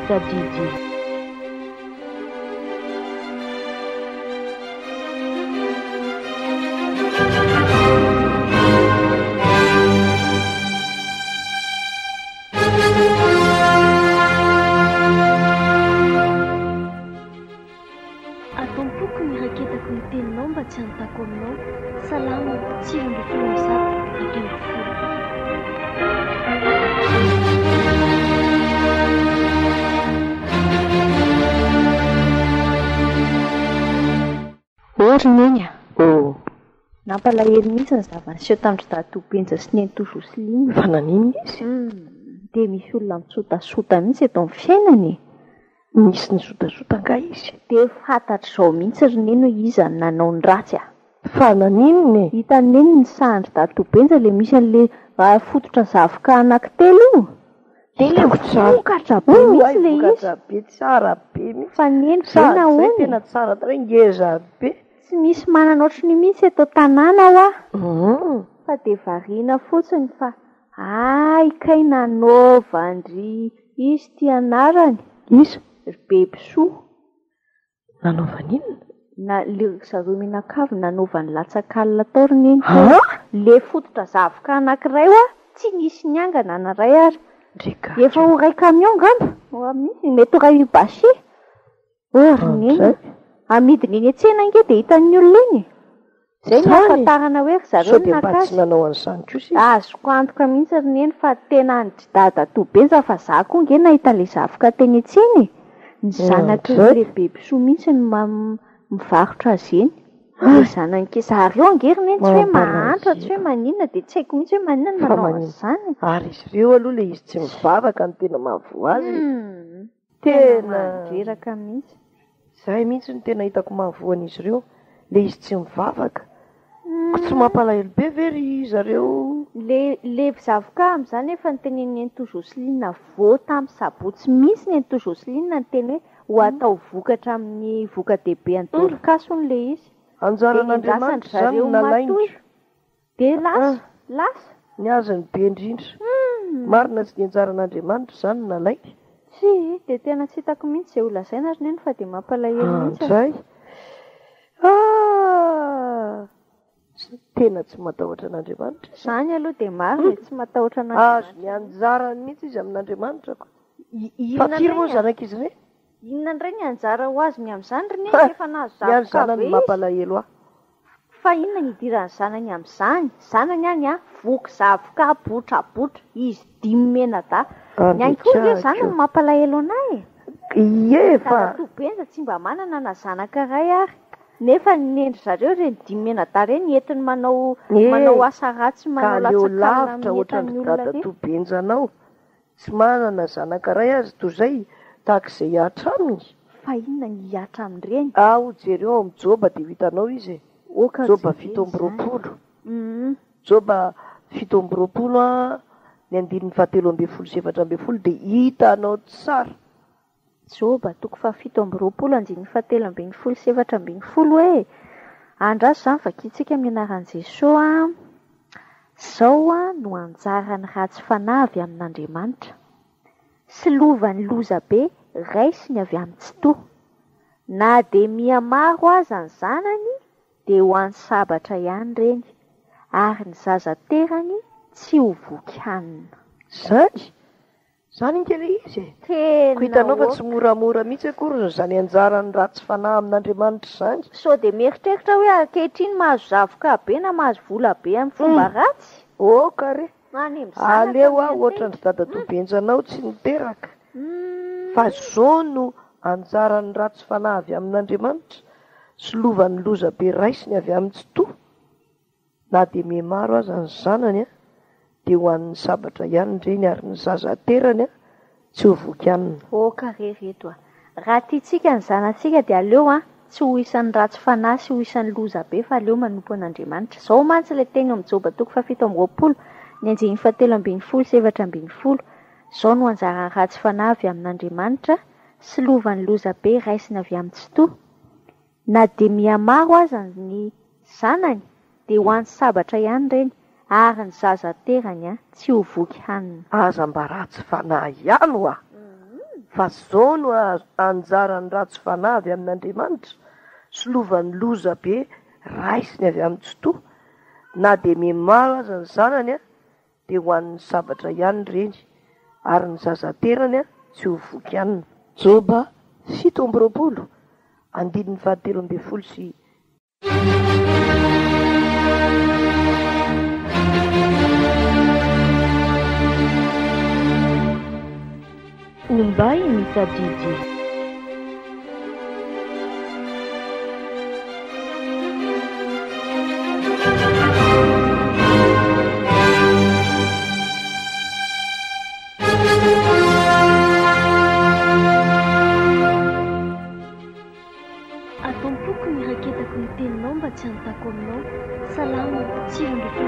Dadidi. Atompoko ny raketako ny teninao mba tsy hanontako aminao. Salama, tsiro amby folo misato, akemby folo. Ohatriny eny a? Nampalahelo mihitsy ny zava-niseho tamin'ny datobenja sy neny Tozosilina. Fa nanino izy? Dia misy olona mitsotasota mihitsy eto amin'ny fiainany. Nisy ny sotasota nga izy. Dia fantatr'izao mihitsy roneny hoe iza ny nanao ny ratsy a. Fa naninony? Hitaneny ny sahandry datobenja le misy an'le fototra zavoka anankitelo io. Dia le vokatra be mihitsy le izy. Vokatra be tsara be mihitsy. Fa neny be nahoany. Tena tsara tara ngeza be. Tsy misy manana ohatriny mihitsy eto tanàna ao a. Fa dia variana fotsiny fa kay nanaovandry izy ty anarany. Iza? Bebisoa. Nanaova inona? Le zareo minan-kavy nanaovany latsakalina tao roneny. Le fototra zavoka anankiray a tsy nisy niangana anaray ary. Efa ho ray camion ngamba. Mety ho ray basi. Roneny. Amidiny eny an-tsena inge dia hitan'ny olona eny. Zay ny ahafantarana hoe zareo ny nakasy. Tsy nanao an'izany kosa izy. Azoko antoka mihitsy roneny fa tena dada Tobenja fa za koa nge nahita le zavoka teny an-tsena. Ny zanak'le Bebisoa mihitsy ny mivarotra azy eny. Le zanany zareo angeriny eny tsy hoe mahantra tsy hoe maninona dia tsy haiko mihitsy hoe maninona ny manao an'izany. Ary izy ireo aloha le izy tsy mivavaka no tena mahavoa azy. Tena mandreraka mihitsy. Zahay mihitsy ny tena hitako mahavoan'izy ireo. Le izy tsy mivavaka. Tsy mampalahelo be very zareo. Le zavoka amin'izany efa ny tenen'ny eny Tozosilina vo tamin'ny sabotsy misy ny eny Tozosilina ny teny hoe ho atao vokatra amin'ny voka-dehibe any Dorikasony le izy. Anjaran'Andriamanitra zany nalainy. Dia lasa. Ny azony be indrindra. Marina tsy dia anjaran'Andriamanitra zany nalainy. Tsy, dia tena tsy hitako mihitsy izay olazaina ary neny fa dia mampalahelo mihitsy. Zay. Tena tsy matahotra an'Andriamanitra. Izany aloha dia marina tsy matahotra an'Andriamanitra. Azo ny anjarany mihitsy izy amin'Andriamanitra. Fa firy moa zanak'izy ireny? Inona indray ny anjara ho azy ny amin'izany ry neny efa nahazo zavoka be izy. Ny zanany mampalahelo aho. Fa inona ny idiran'ny zanany amin'izany? Zanany any voky zavoka botrabotra izy 5 menada. Ny any koa nge zanany mampalahelo anay. Ie fa Tobenja tsy mba manana na zanaka ray ary. Nefa nendry zareo reny 5 menada reny entiny manao asa ratsy manao latsakalana lavitra ohatran'ny dada Tobenjanao. Tsy manana zanaka ray azy toy izay tahak'izay hiatra aminy. Fa inona ny hiatra amin'ireny? Jereo amin'ny Joba dia hitanao izy. Joba 7:20. Joba 7:20 ny 7:17 dia hitanao tsara. Joba 7:20 7:17 hoe andraso izany vakitsika amin'ny anaran'i Jesosy zao no anjarany ratsy fanahy avy amin'Andriamanitra sy lovany loza be raisiny avy amin'ny tsitoa na dia mihamaro aza ny zanany dia ho an'ny sabatra ihany reny ary ny zaza terany tsy ho voky hanina. Zany inkely izy. Tena hitanao fa tsy moramora mihitsy akory zany anjarany ratsy fanahy amin'Andriamanitra zany. So dia mieritreritra hoe ankehitriny mahazo zavoka be na mahazo vola be amin'ny fomba ratsy. Kare. Aleo ohatran'ny dada Tobenjanao tsy niteraka. Fa zao no anjarany ratsy fanahy avy amin'Andriamanitra sy lovany loza be raisiny avy amin'ny tsitoa. Na dia mihamaro aza ny zanany dia ho an'ny sabatra ihany reny ary ny zaza terany tsy ho voky hanina. Kare reto raha tiantsika ny zanantsika dia aleo tsy ho isan'ny ratsy fanahy sy ho isan'ny loza be fa aleo manompo an'Andriamanitra. Zao mantsy ilay teny amin'ny Joba 7:20 ny 7:17 zao no anjarany ratsy fanahy avy amin'Andriamanitra sy lovany loza be raisiny avy amin'ny tsitoa na dia mihamaro aza ny zanany dia ho an'ny sabatra ihany reny ary ny zaza terany tsy ho voky hanina. Aza mba ratsy fanahy ihany fa zao no anjarany ratsy fanavy amin'Andriamanitra sy lovany loza be raisiny avy amin'ny tsotoa na dia miamaro aza ny zanany a dia ho an'ny zavatra ihany reny ary ny zazaterany a tsy ho voky ihanyna. Joba 7:20 andininy 13 sy ombay mitadidi. Atampoko ny raketako ny teninao mba tsy hanontako aminao. Salama, tsiro ndraiky